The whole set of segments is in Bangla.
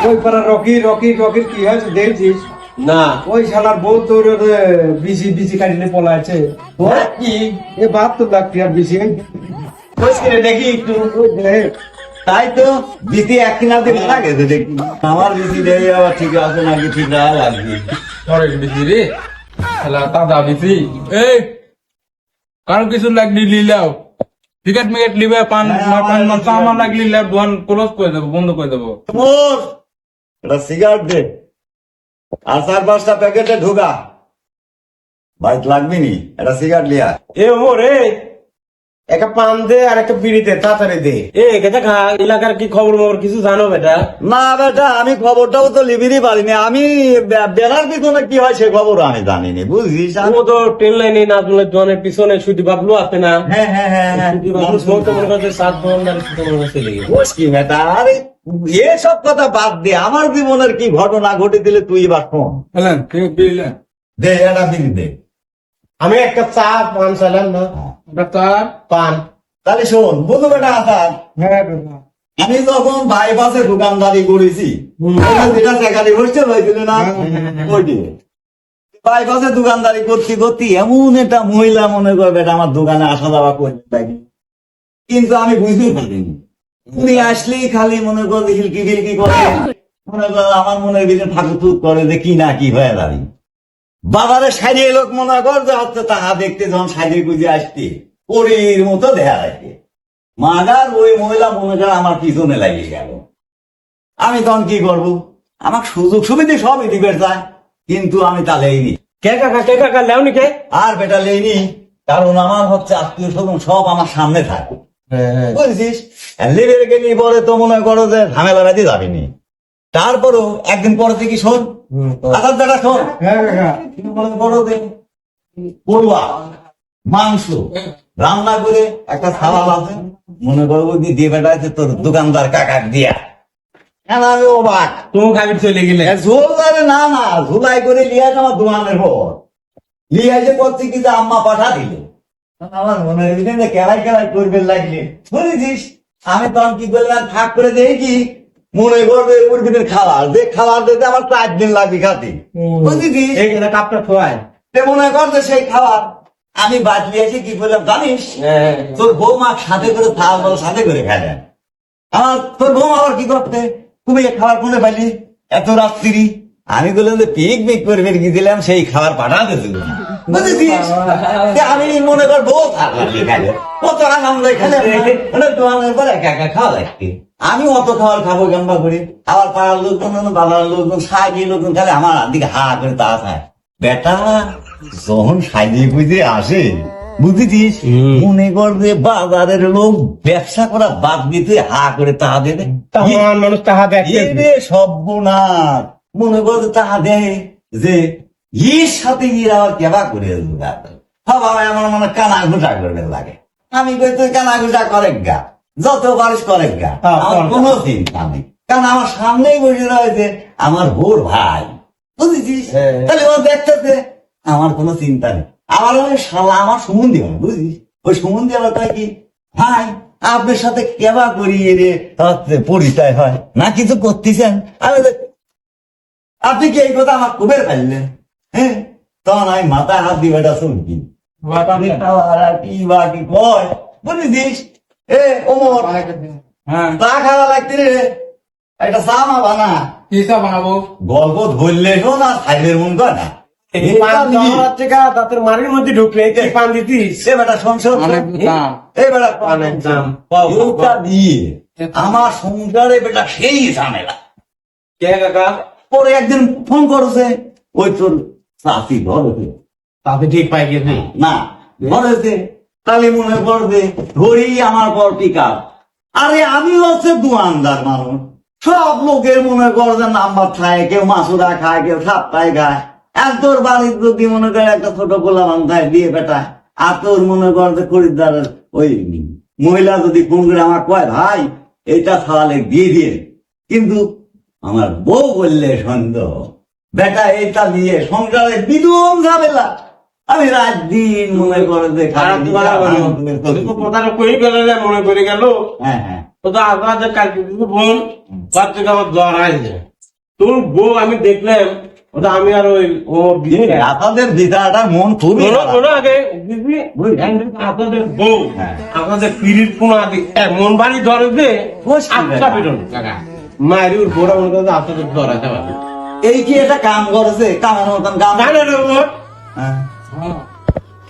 ওই পাড়া রকির কি হয়েছে দেখছিস? না ওই শালার বউ তোর বিসি কাটিনে পলাইছে। কি এ 72 লাখ টাকার বিসি। দেখি একটু। ওই দেখ, তাই তো বিসি একদিন মারা গেছে দেখি। আমার বিসি দেখে আবার ঠিক আছে নাকি ঠিক না লাগবে। সরে বিসি রে শালা দাদা বিসি এই কারো কিছু লাগলি লিলাও টিকেট মিকেট লিবে পান আমার লাগলি ল্যাব দোকান ক্লোজ করে দেবো, বন্ধ করে দেবো। মোর এটা সিগারেট দে আর 4-5টা প্যাকেটে ঢুকা বাইক লাগবি নি। এটা সিগারেট লিয়া এ ওমর একটা পান দে আর একটা বিড়ি দে, তাড়াতাড়ি দে। কেটা খা, এলাকার কি খবর মবর কিছু জানো বেটা? না বেটা, আমি খবরটাও তো লিবিরই পারিনি। আমি বেলার পিছনে কি হয় সে খবর আমি জানিনি, বুঝছিস? ও তো ট্রেন লাইনে নাজমুলের দোকানের পিছনে সুদি বাবলু আছে না? হ্যাঁ হ্যাঁ হ্যাঁ হ্যাঁ সুদি বাবলু সময় মনে করছে 7 দোকানদার সুদি মনে করছে লেগে। বুঝ কি বেটা, আরে এসব কথা বাদ দে। আমার জীবনের কি ঘটনা ঘটে দিলে তুই এবার শোন। হলেন ঠিক বিলেন দে এটা বিল দে। আমি একটা চা পান চাইলাম না, ডাক্তার পান। তাহলে শোন বুঝলো বেটা আসার, হ্যাঁ বাবা। আমি যখন বাইপাসে দোকানদারি করেছি যেটা চাকারি হোস্টেল হয়েছিল না, ওইটি বাইপাসে দোকানদারি করতে করতে এমন একটা মহিলা মনে করে বেটা আমার দোকানে আসা যাওয়া করতে থাকি, কিন্তু আমি বুঝতেই পারিনি। উনি আসলেই খালি মনে করে হিলকি ফিলকি করে, মনে করে আমার মনের ভিতরে ঠাকুর টুক করে যে কি না কি হয়ে দাঁড়ি। বাবারে সারিয়ে লোক মনে কর যে হচ্ছে তাহা দেখতে যখন সাজিয়ে গুজে আসতে পরীর মতো দেখা রাখে মাগার ওই মহিলা মনে করে আমার পিছনে লাগিয়ে গেল। আমি তখন কি করবো? আমার সুযোগ সুবিধা সবই দিবে চায়, কিন্তু আমি তা লেইনি। কে কাকা লেওনি কে? আর বেটা লেইনি, কারণ আমার হচ্ছে আত্মীয় স্বজন সব আমার সামনে থাকে, বুঝছিস? লিবে গেলি পরে তো মনে করো যে ঝামেলা বাদি যাবিনি। তারপরও একদিন পরে থেকে শোন, আসার বেটা শোন, হ্যাঁ কাকা। মনে করো যে পড়ুয়া মাংস রান্না করে একটা সালাদ আছে, মনে করবো দিয়ে বেটাছে তোর দোকানদার কাকা দিয়া। আমি অবাক, তুমি খাবি চলে গেলে। ঝোল ধরে না না ঝুলাই করে লিয়ে আসে আমার দোকানের পর লিয়ে আসে করছে কি যে আম্মা পাঠা দিল। আমার মনে হয় কেলাই করবে লাগলে, বুঝেছিস? আমি তখন কি করলাম, থাক করে দেখি মনে করবে মুরগিদের খাবার যে খাবার দিতে আমার 4 দিন লাগবে খাতে, বুঝেছিস? এইখানে কাপটা খোয়ায়। তে মনে করছে সেই খাবার আমি বাদ লিয়েছি কি করলাম জানিস? তোর বৌমা সাথে করে থাল সাথে করে খায়। আমার তোর বৌমা আবার কি করতে, তুমি এই খাবার কোনে পাইলি এত রাত্রি? আমি বললাম যে পিকনিক করবে কি দিলাম, সেই খাবার পাঠাতে দিল, বুঝেছিস? আমি মনে কর বউ খাবে কত আনন্দ খেলে দোকানের পর একা একা খাওয়া লাগবে। আমি অত খাবার খাবো কেমবা করে? আবার পাড়ার লোকজন বাবার লোকজন সাজিয়ে লোকজন খালে আমার দিকে হা করে তা খায়। বেটা যখন সাজিয়ে বুঝে আসে, বুঝেছিস, মনে কর যে বাজারের লোক ব্যবসা করা বাদ দিতে হা করে তাহা দেবে। তখন মানুষ তাহা দেখে সর্বনাশ, মনে কর যে তাহা দেয় যে এর সাথে এরা আবার কেবা করে বাবা আমার মনে কানা ঘুটা করবে লাগে। আমি কই তুই কানা ঘুটা করে গা, যত পারিস করে গা, আমার কোনো চিন্তা নেই, কারণ আমার সামনেই বসে রয়েছে আমার বোর ভাই, বুঝেছিস? তাহলে ও দেখতেছে আমার কোনো চিন্তা নেই। আমার ওই শালা আমার সুমন্দি হয়, বুঝিস? ওই সুমন্দি আবার তাই কি ভাই আপনার সাথে কেবা করিয়ে রে পরিচয় হয় না কিছু করতেছেন। আমি আপনি কি এই কথা আমার কুবের ফেললেন? হ্যাঁ, তখন আমি মাথায় হাত দিয়ে বেটা শুনছি কি বা কি কয়, বুঝেছিস? ওমর হ্যাঁ চা খাওয়া লাগতে রে, একটা চা মা বানা। কি সব বানাবো? গল্প ধরলে শোন আর খাইলের মন কয় না। দাঁতের মারির মধ্যে ঢুকলে পান দিতিস। সে বেটা সংসার অনেক দাম। এই বেটা অনেক দাম। এইটা দিয়ে আমার সংসারে বেটা সেই ঝামেলা। কে কাকা? পরে একদিন ফোন করেছে ওই তোর চাষি ধরেছে, তাতে ঠিক পাই গেছে না ধরেছে, তাহলে মনে করবে ধরি আমার পর টিকা। আরে আমি হচ্ছে দোকানদার মানুষ, সব লোকের মনে করছে নাম্বার খায়, কেউ মাসুরা খায়, কেউ সাপ্তাহে খায়। আর তোর বাড়ির যদি মনে করে একটা ছোট গোলা খায় দিয়ে বেটা, আর তোর মনে করছে খরিদ্দারের ওই মহিলা যদি ফোন করে আমার কয় ভাই এইটা খাওয়ালে দিয়ে দিয়ে, কিন্তু আমার বউ বললে সন্দেহ বেটা এইটা দিয়ে সংসারে বিদুম ঝামেলা। আমি রাত দিন মনে করে যে মনে করে গেল হ্যাঁ হ্যাঁ তো আপনাদের কালকে বোন আমার জ্বর আসছে, তোর বউ আমি দেখলাম, ওটা আমি আর ওই ও আপনাদের বিদাটা মন খুবই খারাপ। আগে দিদি, আপনাদের বউ হ্যাঁ। আপনাদের পিড়ির কোন আগে এমন বাড়ি ধরে যে আচ্ছা বেরোন কাকা মায়ের ওর বড় মনে করে আপনাদের ধরাতে পারবে এই কি এটা কাম করেছে, কামের মতন কাম জানে রে ওর? হ্যাঁ।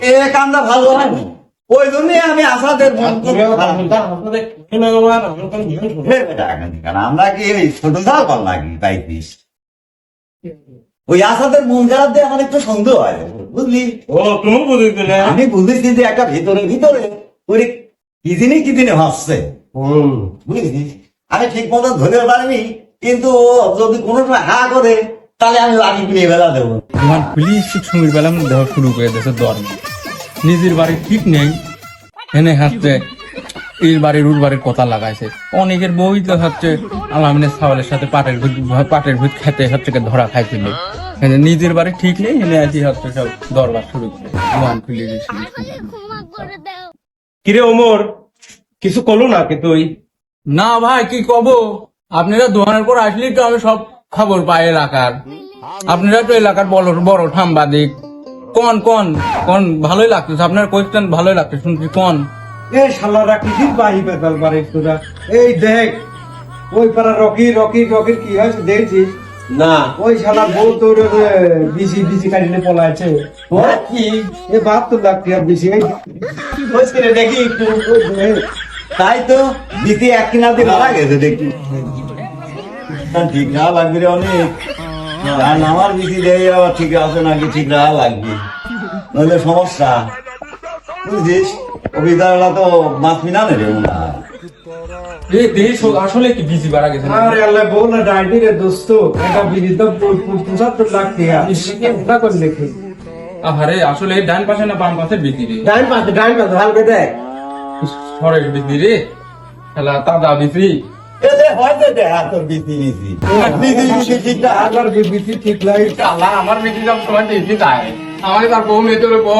এ কামটা ভালো হয়নি, ওই জন্যই আমি আসাদের মন খুব খারাপ। আপনাদের কেন আমার আমার কোনো জ্ঞান নেই। হে বেটা, কারণ আমরা কি এই ছোট জাল কর নাকি পাইতিস? ওই আসাদের মন খারাপ দিয়ে আমার একটু সন্দেহ হয়, বুঝলি? ও তুমি বুঝেছো না? আমি বুঝেছি যে একটা ভিতরে ওই কি দিনে ভাসছে, বুঝলি? আমি ঠিক মতো ধরে পারিনি, কিন্তু ও যদি কোনো সময় হা করে তাহলে আমি লাঠি নিয়ে বেলা দেবো। দোকান খুলি সুমির বেলা দেওয়া শুরু করে দিয়েছে দরমা। নিজের বাড়ি ঠিক নেই, এনে হাসছে এর বাড়ির ওর বাড়ির কথা লাগাইছে। অনেকের বই তো হচ্ছে আলামিনের সাওয়ালের সাথে পাটের ভূত খেতে হচ্ছে ধরা খাইছিল। এনে নিজের বাড়ি ঠিক নেই, এনে আছি হচ্ছে সব দরবার শুরু করে দোকান খুলে দিয়েছি। কিরে ওমর, কিছু করলো না কি তুই? না ভাই কি কব, আপনারা দোকানের পর আসলেই তো আমি সব খবর পাই এলাকার। আপনারা তো এলাকার বড় বড় সাংবাদিক। কোন কোন কোন ভালোই লাগতেছে, আপনার কোয়েশ্চেন ভালোই লাগছে শুনছি। কোন এ শালারা কি বাহি পেতাল পারে তোরা? এই দেখ, ওই পাড়া রকির কি হয়েছে দেখছিস? না ওই শালা বউ তোর বিসি কাটিলে পলাইছে। কি এ 72 লাখ টাকা বিসি। হয়েছে রে দেখি একটু। তাই তো দিদি এক কিনাতে মারা গেছে দেখি। ঠিক না লাগবে রে অনেক, আর আমার বিধি দেয় আবার ঠিক আছে নাকি ঠিক না লাগবে, নইলে সমস্যা, বুঝছিস? অভিধারা তো মাছ মিনা নেবে না। এই দেশ আসলে কি বিজি বাড়া গেছে না? আরে আল্লাহ বউ না ডাইনি রে দোস্ত, এটা বিসি তো 75 লাখ টাকা। এটা করে দেখি। আরে আসলে ডান পাশে না বাম পাশে বিজি রে? ডাইন পাশে হালকা দেখ। সরের বিজি রে, খেলা তাজা বিজি। এতে হয়তো দেখা তোর বিধি নিছি বিধি ঠিক না। আবার বিসি ঠিক লাগে। আল্লাহ আমার বিজি সব সময় ঠিকই যায়। আমার তার বউ মেয়ে তোর বউ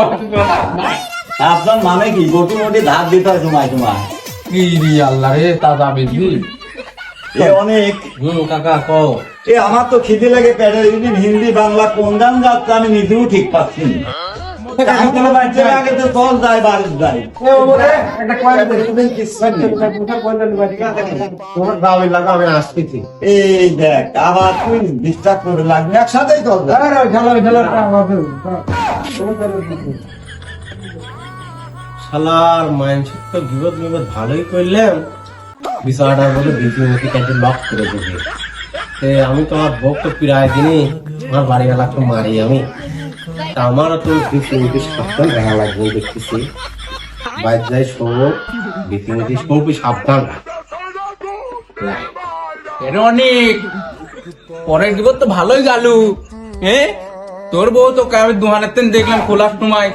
আপনার মানে কি গোটু মোটি ধার দিতে হয় তোমায় তোমার? কি রে আল্লাহ রে, তাজা বিজি। এ অনেক কাকা কও। এ আমার তো খিদে লাগে পেটের, হিন্দি বাংলা কোন গান যাচ্ছে আমি নিজেও ঠিক পাচ্ছি না। আগে তো চল যায় বাড়ির যাই। এ ওরে একটা কয়েন দে, তুমি কি সত্যি কথা কয়েন দিতে পারি না? তোমার দাও লাগা আমি আসতেছি। এই দেখ আবার তুই ডিস্টার্ব করে লাগবে, একসাথেই চল যায়। আরে খেলাটা আমাদের শালার মাইন্ডসেট তো বিপদ ভালোই করলাম, বিষয়টার মধ্যে বিপি কাজে লক করে দেবে। আমি তো আমার বউকে তো প্রায় দিনই আমার বাড়ি এলাকা মারি আমি। তা আমারও তো বিপি সাবধান দেখা লাগবে দেখতেছি। বাইর যাই শোবো, বিপি সবই সাবধান। এর অনেক পরের জীবন তো ভালোই গেলু। হ্যাঁ তোর বউ তো আমি দোকানের তেন দেখলাম খোলার সময়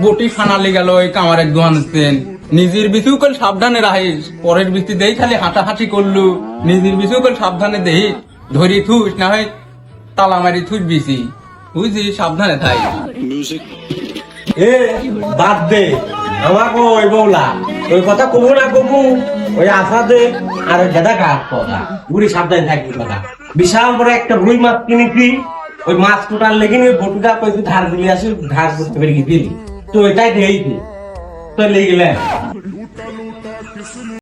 বটি ফানালি গেল ওই কামারের দোকানের তেন। নিজের বিছু কল সাবধানে রাখিস, পরের বিচি দেই খালি হাঁটাহাঁটি করলু। নিজের বিছু কল সাবধানে দেই, ধরি থুস না হয় তালা মারি থুস বিচি, বুঝছিস? সাবধানে থাই। এ বাদ দে, আমাকে ওই বউলা ওই কথা কবু না কবু, ওই আশা দে আর ওই দাদা কাজ কথা বুড়ি সাবধানে থাকবি কথা। বিশাল বড় একটা রুই মাছ কিনেছি, ওই মাছ কোটার লেগে ওই বটুটা কইছি ধার দিলি আসি, ধার করতে পেরে দিলি তো ওইটাই দিয়েছি তো লেগে গেলে